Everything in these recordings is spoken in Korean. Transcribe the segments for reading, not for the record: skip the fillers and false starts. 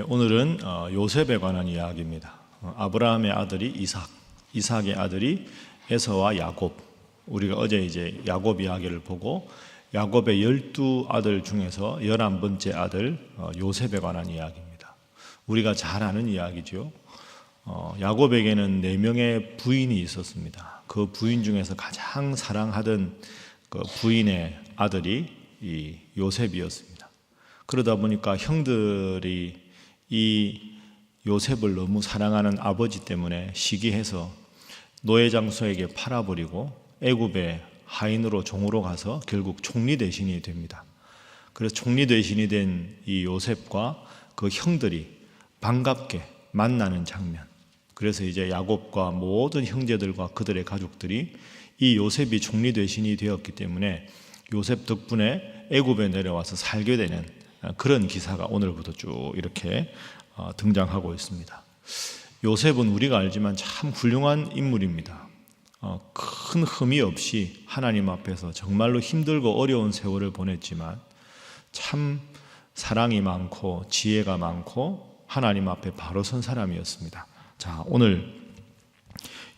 오늘은 요셉에 관한 이야기입니다. 아브라함의 아들이 이삭, 이삭의 아들이 에서와 야곱. 우리가 어제 이제 야곱 이야기를 보고 야곱의 12아들 중에서 11번째 아들 요셉에 관한 이야기입니다. 우리가 잘 아는 이야기죠. 야곱에게는 4명의 부인이 있었습니다. 그 부인 중에서 가장 사랑하던 그 부인의 아들이 이 요셉이었습니다. 그러다 보니까 형들이 이 요셉을 너무 사랑하는 아버지 때문에 시기해서 노예 장소에게 팔아버리고 애굽의 하인으로 종으로 가서 결국 총리 대신이 됩니다. 그래서 총리 대신이 된 이 요셉과 그 형들이 반갑게 만나는 장면. 그래서 이제 야곱과 모든 형제들과 그들의 가족들이 이 요셉이 총리 대신이 되었기 때문에 요셉 덕분에 애굽에 내려와서 살게 되는 그런 기사가 오늘부터 쭉 이렇게 등장하고 있습니다. 요셉은 우리가 알지만 참 훌륭한 인물입니다. 큰 흠이 없이 하나님 앞에서 정말로 힘들고 어려운 세월을 보냈지만 참 사랑이 많고 지혜가 많고 하나님 앞에 바로 선 사람이었습니다. 자, 오늘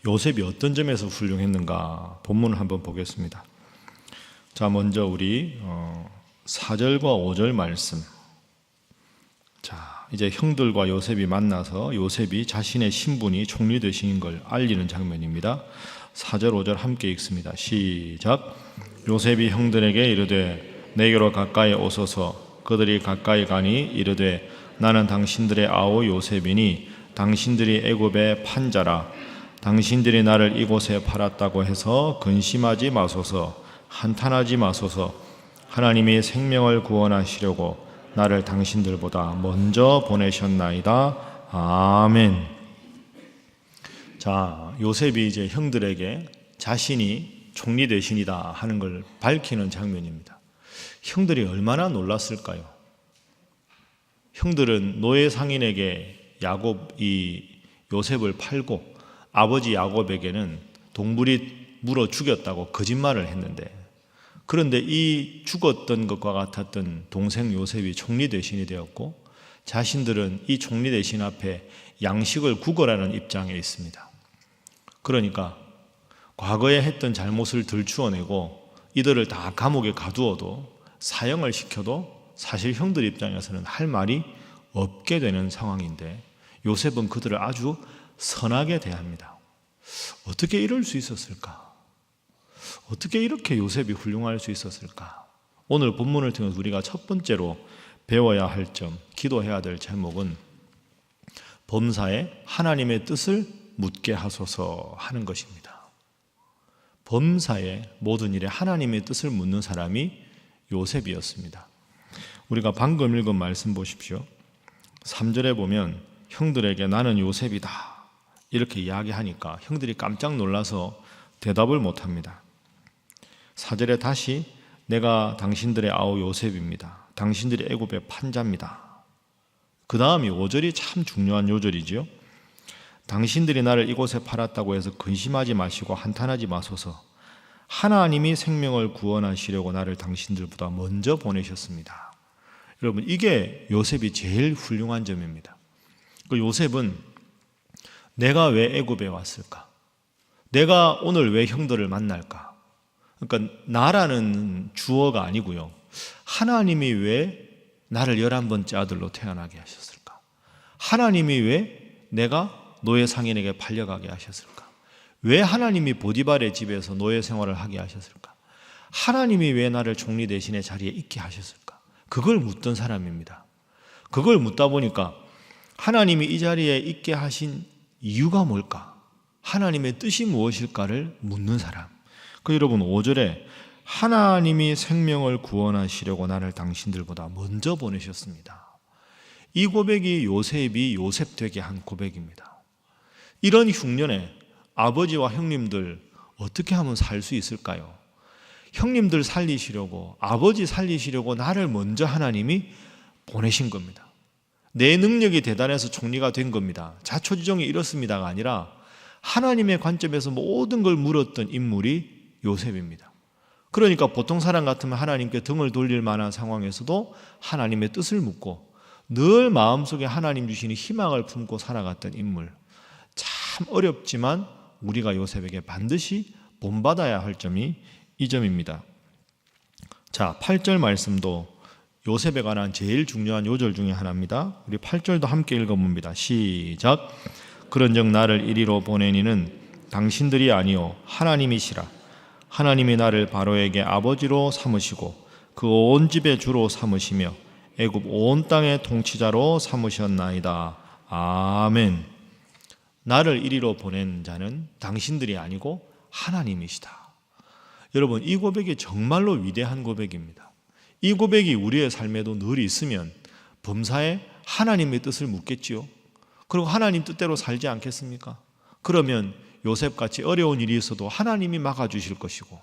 요셉이 어떤 점에서 훌륭했는가 본문을 한번 보겠습니다. 자, 먼저 우리 4절과 5절 말씀. 자, 이제 형들과 요셉이 만나서 요셉이 자신의 신분이 총리 되신 걸 알리는 장면입니다. 4절 5절 함께 읽습니다. 시작. 요셉이 형들에게 이르되 내게로 가까이 오소서. 그들이 가까이 가니 이르되 나는 당신들의 아우 요셉이니 당신들이 애굽의 판자라. 당신들이 나를 이곳에 팔았다고 해서 근심하지 마소서. 한탄하지 마소서. 하나님이 생명을 구원하시려고 나를 당신들보다 먼저 보내셨나이다. 아멘. 자, 요셉이 이제 형들에게 자신이 총리 대신이다 하는 걸 밝히는 장면입니다. 형들이 얼마나 놀랐을까요? 형들은 노예 상인에게 이 요셉을 팔고 아버지 야곱에게는 동물이 물어 죽였다고 거짓말을 했는데, 그런데 이 죽었던 것과 같았던 동생 요셉이 총리 대신이 되었고 자신들은 이 총리 대신 앞에 양식을 구걸하는 입장에 있습니다. 그러니까 과거에 했던 잘못을 들추어내고 이들을 다 감옥에 가두어도 사형을 시켜도 사실 형들 입장에서는 할 말이 없게 되는 상황인데 요셉은 그들을 아주 선하게 대합니다. 어떻게 이럴 수 있었을까? 어떻게 이렇게 요셉이 훌륭할 수 있었을까? 오늘 본문을 통해서 우리가 첫 번째로 배워야 할 점, 기도해야 될 제목은 범사에 하나님의 뜻을 묻게 하소서 하는 것입니다. 범사에 모든 일에 하나님의 뜻을 묻는 사람이 요셉이었습니다. 우리가 방금 읽은 말씀 보십시오. 3절에 보면 형들에게 나는 요셉이다 이렇게 이야기하니까 형들이 깜짝 놀라서 대답을 못합니다. 4절에 다시 내가 당신들의 아우 요셉입니다. 당신들이 애굽의 판자입니다. 그 다음이 5절이 참 중요한 요절이지요. 당신들이 나를 이곳에 팔았다고 해서 근심하지 마시고 한탄하지 마소서. 하나님이 생명을 구원하시려고 나를 당신들보다 먼저 보내셨습니다. 여러분, 이게 요셉이 제일 훌륭한 점입니다. 그 요셉은 내가 왜 애굽에 왔을까? 내가 오늘 왜 형들을 만날까? 그러니까 나라는 주어가 아니고요. 하나님이 왜 나를 11번째 아들로 태어나게 하셨을까? 하나님이 왜 내가 노예 상인에게 팔려가게 하셨을까? 왜 하나님이 보디발의 집에서 노예 생활을 하게 하셨을까? 하나님이 왜 나를 총리 대신의 자리에 있게 하셨을까? 그걸 묻던 사람입니다. 그걸 묻다 보니까 하나님이 이 자리에 있게 하신 이유가 뭘까? 하나님의 뜻이 무엇일까를 묻는 사람. 여러분 5절에 하나님이 생명을 구원하시려고 나를 당신들보다 먼저 보내셨습니다. 이 고백이 요셉이 요셉 되게 한 고백입니다. 이런 흉년에 아버지와 형님들 어떻게 하면 살 수 있을까요? 형님들 살리시려고, 아버지 살리시려고 나를 먼저 하나님이 보내신 겁니다. 내 능력이 대단해서 총리가 된 겁니다. 자초지종이 이렇습니다가 아니라 하나님의 관점에서 모든 걸 물었던 인물이 요셉입니다. 그러니까 보통 사람 같으면 하나님께 등을 돌릴 만한 상황에서도 하나님의 뜻을 묻고 늘 마음속에 하나님 주시는 희망을 품고 살아갔던 인물. 참 어렵지만 우리가 요셉에게 반드시 본받아야 할 점이 이 점입니다. 자, 8절 말씀도 요셉에 관한 제일 중요한 요절 중에 하나입니다. 우리 8절도 함께 읽어봅니다. 시작. 그런즉 나를 이리로 보내니는 당신들이 아니요 하나님이시라. 하나님이 나를 바로에게 아버지로 삼으시고 그 온 집의 주로 삼으시며 애굽 온 땅의 통치자로 삼으셨나이다. 아멘. 나를 이리로 보낸 자는 당신들이 아니고 하나님이시다. 여러분, 이 고백이 정말로 위대한 고백입니다. 이 고백이 우리의 삶에도 늘 있으면 범사에 하나님의 뜻을 묻겠지요. 그리고 하나님 뜻대로 살지 않겠습니까? 그러면 요셉같이 어려운 일이 있어도 하나님이 막아주실 것이고,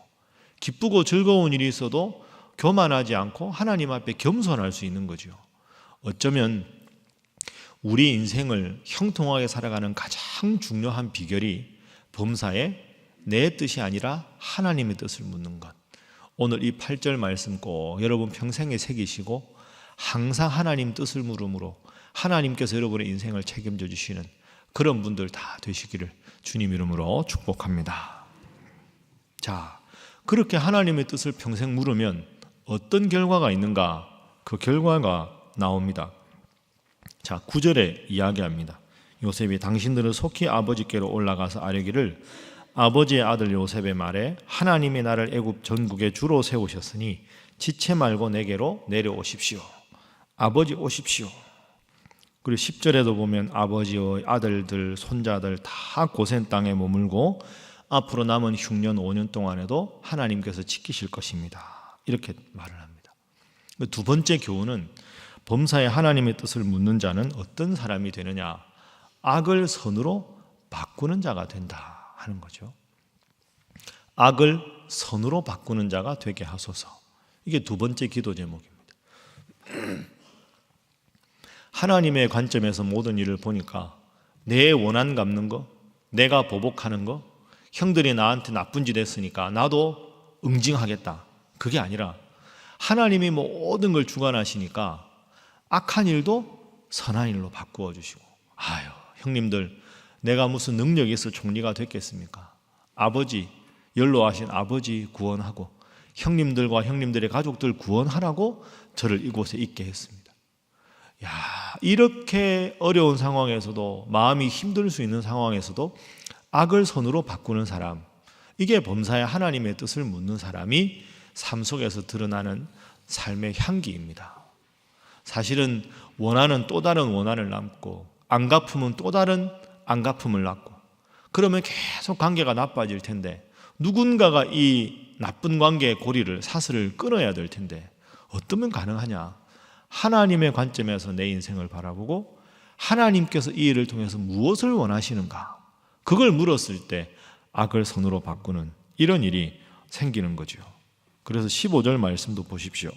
기쁘고 즐거운 일이 있어도 교만하지 않고 하나님 앞에 겸손할 수 있는 거죠. 어쩌면 우리 인생을 형통하게 살아가는 가장 중요한 비결이 범사에 내 뜻이 아니라 하나님의 뜻을 묻는 것. 오늘 이 8절 말씀 꼭 여러분 평생에 새기시고 항상 하나님 뜻을 물음으로 하나님께서 여러분의 인생을 책임져 주시는 그런 분들 다 되시기를 주님 이름으로 축복합니다. 자, 그렇게 하나님의 뜻을 평생 물으면 어떤 결과가 있는가? 그 결과가 나옵니다. 자, 9절에 이야기합니다. 요셉이 당신들은 속히 아버지께로 올라가서 아뢰기를 아버지의 아들 요셉의 말에 하나님이 나를 애굽 전국에 주로 세우셨으니 지체 말고 내게로 내려오십시오. 아버지 오십시오. 그리고 10절에도 보면 아버지의 아들들, 손자들 다 고센 땅에 머물고 앞으로 남은 흉년 5년 동안에도 하나님께서 지키실 것입니다. 이렇게 말을 합니다. 두 번째 교훈은 범사에 하나님의 뜻을 묻는 자는 어떤 사람이 되느냐? 악을 선으로 바꾸는 자가 된다 하는 거죠. 악을 선으로 바꾸는 자가 되게 하소서. 이게 두 번째 기도 제목입니다. 하나님의 관점에서 모든 일을 보니까 내 원한 갚는 거, 내가 보복하는 거, 형들이 나한테 나쁜 짓 했으니까 나도 응징하겠다. 그게 아니라 하나님이 모든 걸 주관하시니까 악한 일도 선한 일로 바꾸어 주시고, 아유, 형님들 내가 무슨 능력이 있어 총리가 됐겠습니까? 아버지, 연로하신 아버지 구원하고 형님들과 형님들의 가족들 구원하라고 저를 이곳에 있게 했습니다. 야, 이렇게 어려운 상황에서도, 마음이 힘들 수 있는 상황에서도 악을 선으로 바꾸는 사람, 이게 범사에 하나님의 뜻을 묻는 사람이 삶 속에서 드러나는 삶의 향기입니다. 사실은 원하는 또 다른 원한을 낳고 안 갚으면 또 다른 안 갚음을 낳고, 그러면 계속 관계가 나빠질 텐데 누군가가 이 나쁜 관계의 고리를, 사슬을 끊어야 될 텐데 어쩌면 가능하냐? 하나님의 관점에서 내 인생을 바라보고 하나님께서 이 일을 통해서 무엇을 원하시는가? 그걸 물었을 때 악을 선으로 바꾸는 이런 일이 생기는 거죠. 그래서 15절 말씀도 보십시오.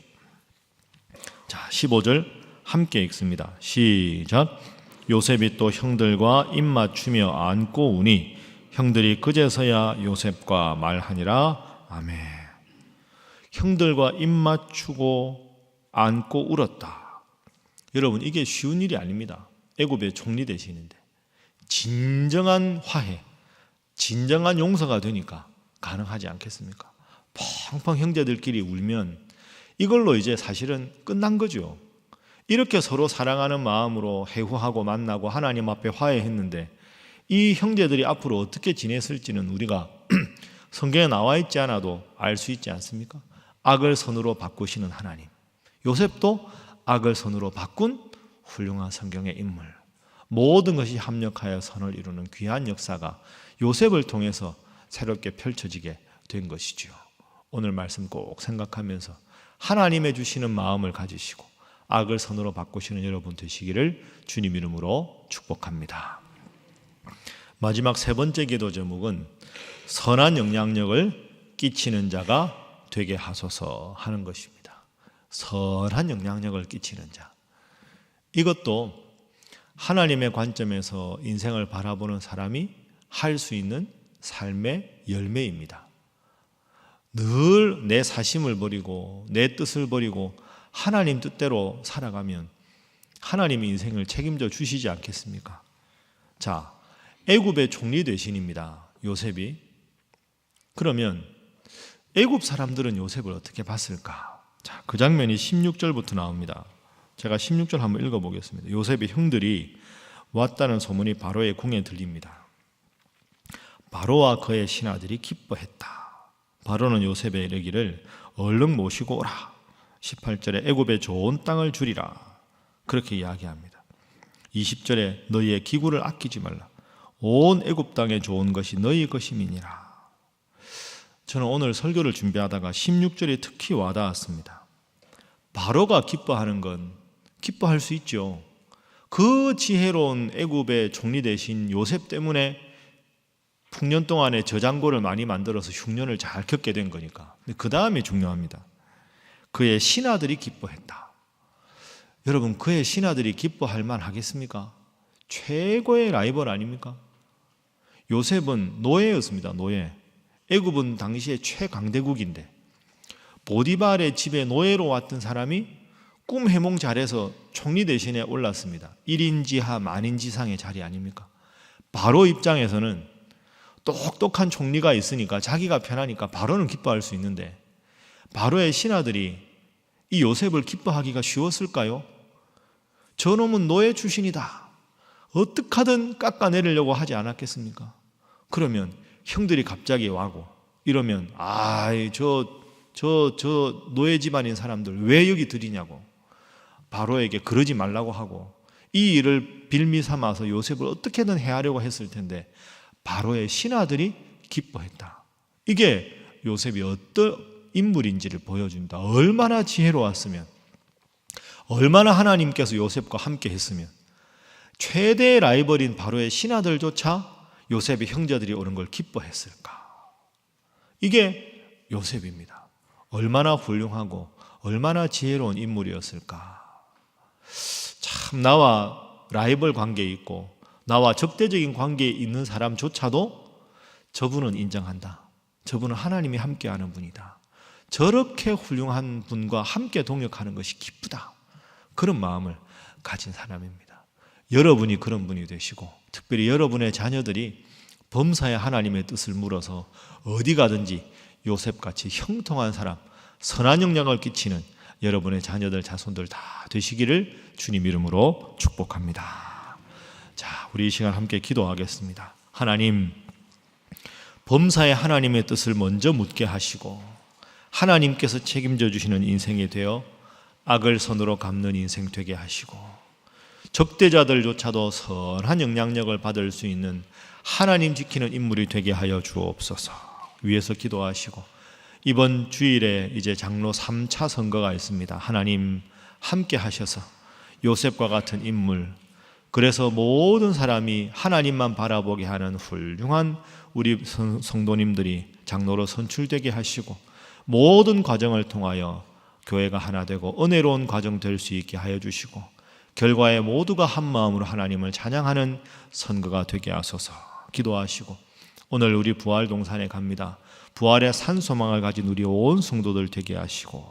자, 15절 함께 읽습니다. 시작. 요셉이 또 형들과 입맞추며 안고 우니 형들이 그제서야 요셉과 말하니라. 아멘. 형들과 입맞추고 안고 울었다. 여러분, 이게 쉬운 일이 아닙니다. 애굽의 총리 되시는데 진정한 화해, 진정한 용서가 되니까 가능하지 않겠습니까? 펑펑 형제들끼리 울면 이걸로 이제 사실은 끝난 거죠. 이렇게 서로 사랑하는 마음으로 해후하고 만나고 하나님 앞에 화해했는데 이 형제들이 앞으로 어떻게 지냈을지는 우리가 성경에 나와 있지 않아도 알 수 있지 않습니까? 악을 선으로 바꾸시는 하나님, 요셉도 악을 선으로 바꾼 훌륭한 성경의 인물, 모든 것이 합력하여 선을 이루는 귀한 역사가 요셉을 통해서 새롭게 펼쳐지게 된 것이죠. 오늘 말씀 꼭 생각하면서 하나님의 주시는 마음을 가지시고 악을 선으로 바꾸시는 여러분 되시기를 주님 이름으로 축복합니다. 마지막 세 번째 기도 제목은 선한 영향력을 끼치는 자가 되게 하소서 하는 것입니다. 선한 영향력을 끼치는 자. 이것도 하나님의 관점에서 인생을 바라보는 사람이 할 수 있는 삶의 열매입니다. 늘 내 사심을 버리고 내 뜻을 버리고 하나님 뜻대로 살아가면 하나님이 인생을 책임져 주시지 않겠습니까? 자, 애굽의 총리 대신입니다. 요셉이. 그러면 애굽 사람들은 요셉을 어떻게 봤을까? 자, 그 장면이 16절부터 나옵니다. 제가 16절 한번 읽어보겠습니다. 요셉의 형들이 왔다는 소문이 바로의 궁에 들립니다. 바로와 그의 신하들이 기뻐했다. 바로는 요셉에 이르기를 얼른 모시고 오라. 18절에 애굽에 좋은 땅을 주리라. 그렇게 이야기합니다. 20절에 너희의 기구를 아끼지 말라. 온 애굽 땅에 좋은 것이 너희 것임이니라. 저는 오늘 설교를 준비하다가 16절이 특히 와닿았습니다. 바로가 기뻐하는 건 기뻐할 수 있죠. 그 지혜로운 애굽의 총리 대신 요셉 때문에 풍년 동안에 저장고를 많이 만들어서 흉년을 잘 겪게 된 거니까. 그 다음이 중요합니다. 그의 신하들이 기뻐했다. 여러분, 그의 신하들이 기뻐할 만 하겠습니까? 최고의 라이벌 아닙니까? 요셉은 노예였습니다. 노예. 애굽은 당시에 최강대국인데 보디발의 집에 노예로 왔던 사람이 꿈 해몽 잘해서 총리 대신에 올랐습니다. 1인지하 만인지상의 자리 아닙니까? 바로 입장에서는 똑똑한 총리가 있으니까 자기가 편하니까 바로는 기뻐할 수 있는데 바로의 신하들이 이 요셉을 기뻐하기가 쉬웠을까요? 저놈은 노예 출신이다. 어떻게 하든 깎아내리려고 하지 않았겠습니까? 그러면 형들이 갑자기 와고 이러면 저 노예 집안인 사람들 왜 여기 들이냐고 바로에게 그러지 말라고 하고 이 일을 빌미 삼아서 요셉을 어떻게든 해하려고 했을 텐데 바로의 신하들이 기뻐했다. 이게 요셉이 어떤 인물인지를 보여준다. 얼마나 지혜로웠으면, 얼마나 하나님께서 요셉과 함께 했으면 최대의 라이벌인 바로의 신하들조차 요셉의 형제들이 오는 걸 기뻐했을까. 이게 요셉입니다. 얼마나 훌륭하고 얼마나 지혜로운 인물이었을까. 참 나와 라이벌 관계에 있고 나와 적대적인 관계에 있는 사람조차도 저분은 인정한다. 저분은 하나님이 함께하는 분이다. 저렇게 훌륭한 분과 함께 동역하는 것이 기쁘다. 그런 마음을 가진 사람입니다. 여러분이 그런 분이 되시고 특별히 여러분의 자녀들이 범사에 하나님의 뜻을 물어서 어디 가든지 요셉같이 형통한 사람, 선한 영향을 끼치는 여러분의 자녀들, 자손들 다 되시기를 주님 이름으로 축복합니다. 자, 우리 이 시간 함께 기도하겠습니다. 하나님, 범사에 하나님의 뜻을 먼저 묻게 하시고 하나님께서 책임져 주시는 인생이 되어 악을 선으로 갚는 인생 되게 하시고 적대자들조차도 선한 영향력을 받을 수 있는 하나님 지키는 인물이 되게 하여 주옵소서. 위에서 기도하시고 이번 주일에 이제 장로 3차 선거가 있습니다. 하나님 함께 하셔서 요셉과 같은 인물, 그래서 모든 사람이 하나님만 바라보게 하는 훌륭한 우리 성도님들이 장로로 선출되게 하시고 모든 과정을 통하여 교회가 하나 되고 은혜로운 과정 될 수 있게 하여 주시고 결과에 모두가 한 마음으로 하나님을 찬양하는 선거가 되게 하소서. 기도하시고 오늘 우리 부활동산에 갑니다. 부활의 산소망을 가진 우리 온 성도들 되게 하시고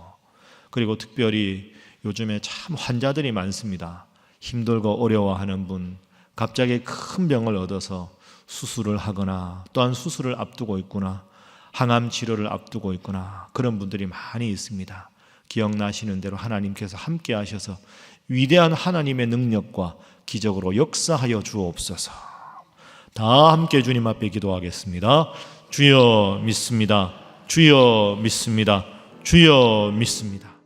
그리고 특별히 요즘에 참 환자들이 많습니다. 힘들고 어려워하는 분, 갑자기 큰 병을 얻어서 수술을 하거나 또한 수술을 앞두고 있구나, 항암 치료를 앞두고 있구나, 그런 분들이 많이 있습니다. 기억나시는 대로 하나님께서 함께 하셔서 위대한 하나님의 능력과 기적으로 역사하여 주옵소서. 다 함께 주님 앞에 기도하겠습니다. 주여 믿습니다. 주여 믿습니다. 주여 믿습니다.